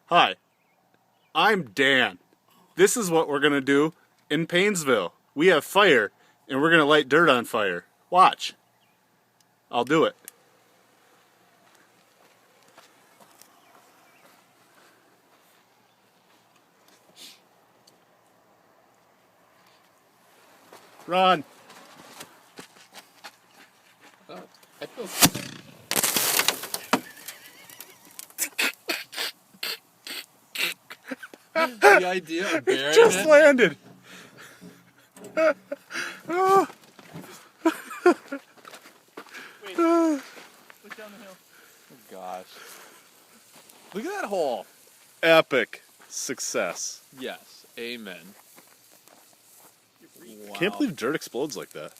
Hi, I'm Dan. This is what we're gonna do in Paynesville. We have fire, and we're gonna light dirt on fire. Watch. I'll do it. Run. I feel. The idea of burying Just it. landed. Wait, look down the hill. Oh gosh. Look at that hole. Epic success. Yes. Amen. Wow. Can't believe dirt explodes like that.